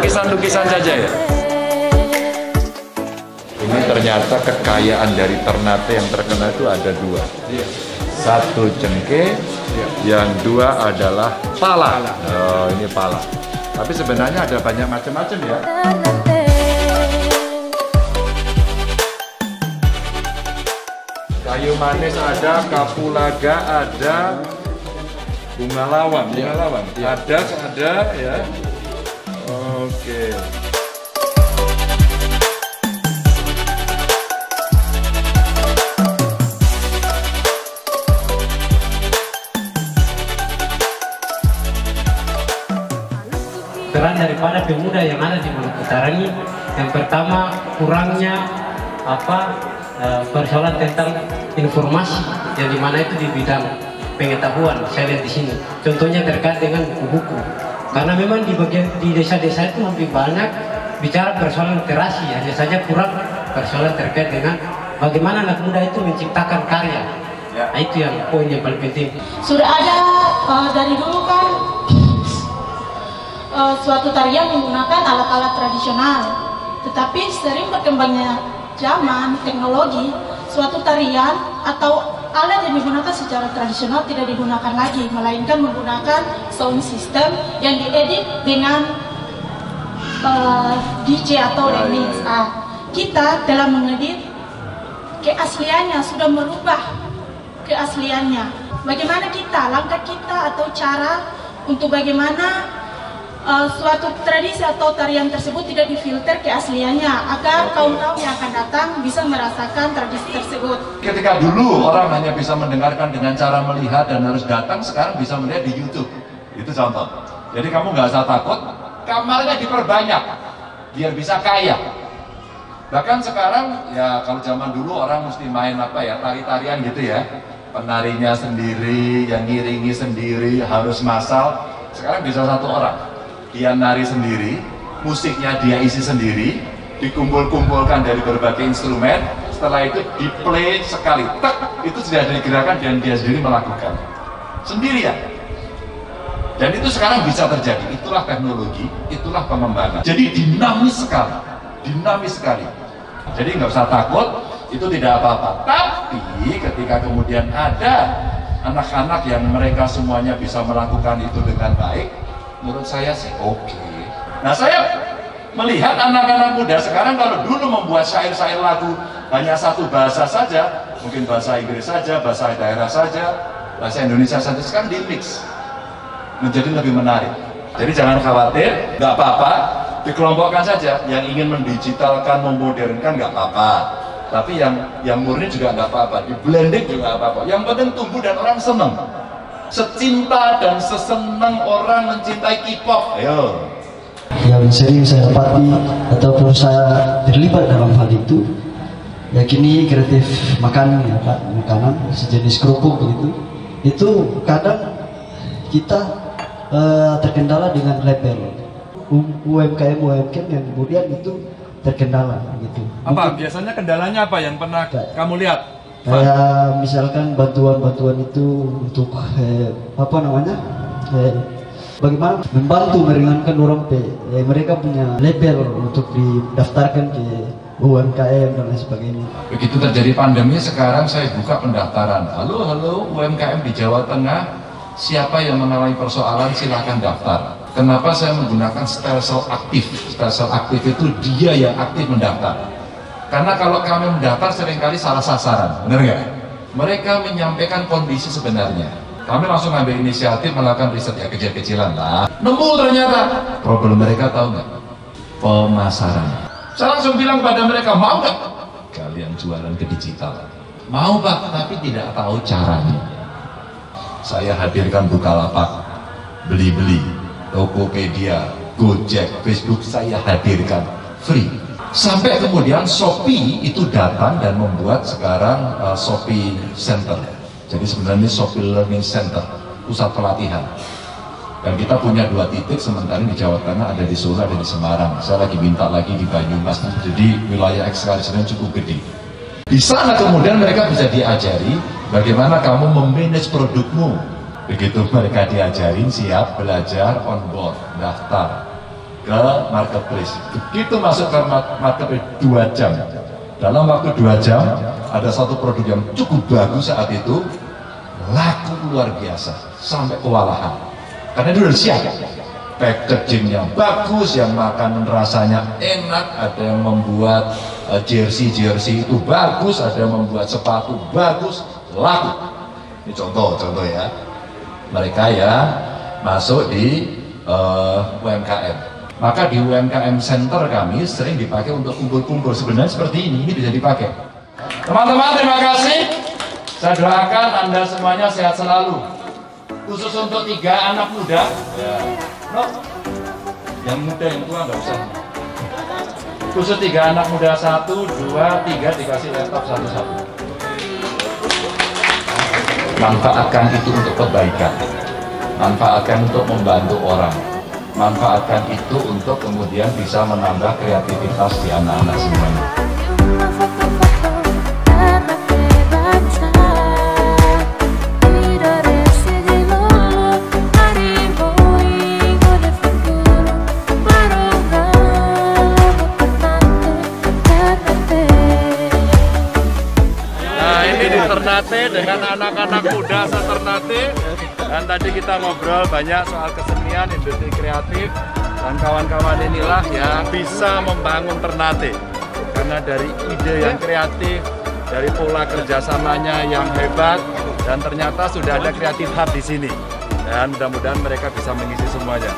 lukisan-lukisan saja ya. Ini ternyata kekayaan dari Ternate yang terkenal itu ada dua. Satu cengkeh, yang dua adalah pala. Oh, ini pala. Tapi sebenarnya ada banyak macam-macam ya. Kayu manis ada, kapulaga ada, bunga lawang ada ya. Oke. Peran daripada pemuda yang ada di Maluku Utara ini, yang pertama kurangnya persoalan tentang informasi yang dimana itu di bidang pengetahuan. Saya lihat di sini contohnya terkait dengan buku-buku, karena memang di desa-desa itu lebih banyak bicara persoalan literasi, hanya saja kurang persoalan terkait dengan bagaimana anak muda itu menciptakan karya. Nah, itu yang poin yang paling penting. Sudah ada dari dulu kan suatu tarian menggunakan alat-alat tradisional, tetapi sering berkembangnya zaman teknologi, suatu tarian atau alat yang digunakan secara tradisional tidak digunakan lagi, melainkan menggunakan sound system yang diedit dengan DJ atau remix. Kita dalam mengedit keasliannya, sudah merubah keasliannya. Bagaimana kita, langkah kita atau cara untuk bagaimana suatu tradisi atau tarian tersebut tidak difilter keasliannya, agar kaum-kaum yang akan datang bisa merasakan tradisi tersebut. Ketika dulu orang hanya bisa mendengarkan dengan cara melihat dan harus datang, sekarang bisa melihat di YouTube. Itu contoh. Jadi kamu nggak usah takut, kamarnya diperbanyak biar bisa kaya. Bahkan sekarang ya, kalau zaman dulu orang mesti main tari-tarian gitu ya, penarinya sendiri, yang ngiringi sendiri, harus massal. Sekarang bisa satu orang, dia nari sendiri, musiknya dia isi sendiri, dikumpul-kumpulkan dari berbagai instrumen, setelah itu di play sekali, tak, itu sudah ada gerakan dan dia sendiri melakukan sendirian. Dan itu sekarang bisa terjadi. Itulah teknologi, itulah pengembangan. Jadi dinamis sekali. Jadi nggak usah takut, itu tidak apa-apa. Tapi ketika kemudian ada anak-anak yang mereka semuanya bisa melakukan itu dengan baik, menurut saya sih oke. Nah, saya melihat anak-anak muda sekarang kalau dulu membuat syair-syair lagu hanya satu bahasa saja, mungkin bahasa Inggris saja, bahasa daerah saja, bahasa Indonesia saja, sekarang di mix menjadi lebih menarik. Jadi jangan khawatir, nggak apa-apa, dikelompokkan saja. Yang ingin mendigitalkan, memodernkan nggak apa-apa, tapi yang murni juga nggak apa-apa, di blending juga nggak apa-apa. Yang penting tumbuh dan orang seneng. Secinta dan sesenang orang mencintai K-pop. Ayo. Yang sering saya dapati ataupun saya terlibat dalam hal itu, ya kini kreatif makanan ya Pak, makanan sejenis kerupuk begitu. Itu kadang kita terkendala dengan label UMKM yang kemudian itu terkendala gitu. Apa biasanya kendalanya apa yang pernah kamu lihat? Kayak misalkan bantuan-bantuan itu untuk bagaimana membantu meringankan orang mereka punya label untuk didaftarkan ke UMKM dan lain sebagainya. Begitu terjadi pandemi sekarang saya buka pendaftaran. Halo UMKM di Jawa Tengah, siapa yang mengalami persoalan silakan daftar. Kenapa saya menggunakan stelsel aktif? Stelsel aktif itu dia yang aktif mendaftar. Karena kalau kami mendaftar seringkali salah sasaran, benar nggak? Mereka menyampaikan kondisi sebenarnya. Kami langsung ambil inisiatif melakukan riset ya kecil-kecilan lah. Nemu ternyata problem mereka tahu nggak? Pemasaran. Saya langsung bilang pada mereka, mau nggak kalian jualan ke digital? Mau Pak, tapi tidak tahu caranya. Saya hadirkan Bukalapak, Blibli, Tokopedia, Gojek, Facebook saya hadirkan free. Sampai kemudian Shopee itu datang dan membuat sekarang Shopee Center. Jadi sebenarnya Shopee Learning Center, pusat pelatihan. Dan kita punya 2 titik, sementara di Jawa Tengah ada di Solo, ada di Semarang. Saya lagi minta lagi di Banyumas. Jadi wilayah ekskalisinya cukup gede. Di sana kemudian mereka bisa diajari bagaimana kamu memanage produkmu. Begitu mereka diajarin, siap belajar, on board, daftar. ke marketplace. Begitu masuk ke marketplace 2 jam, dalam waktu 2 jam ada satu produk yang cukup bagus saat itu, laku luar biasa sampai kewalahan karena itu udah siap, packagingnya bagus, yang makan rasanya enak, ada yang membuat jersey itu bagus, ada yang membuat sepatu bagus, laku. Ini contoh ya, mereka ya masuk di UMKM. Maka di UMKM Center kami sering dipakai untuk kumpul-kumpul. Sebenarnya seperti ini bisa dipakai. Teman-teman, terima kasih. Saya doakan Anda semuanya sehat selalu. Khusus untuk 3 anak muda. Ya. No. Yang muda, yang tua nggak usah. Khusus 3 anak muda, 1, 2, 3 dikasih laptop satu-satu. Manfaatkan itu untuk kebaikan. Manfaatkan untuk membantu orang. Manfaatkan itu untuk kemudian bisa menambah kreativitas di anak-anak semuanya. Nah, ini di Ternate dengan anak-anak muda se-Ternate. Dan tadi kita ngobrol banyak soal kesenian, industri kreatif, dan kawan-kawan inilah yang bisa membangun Ternate. Karena dari ide yang kreatif, dari pola kerjasamanya yang hebat, dan ternyata sudah ada Creative Hub di sini. Dan mudah-mudahan mereka bisa mengisi semuanya.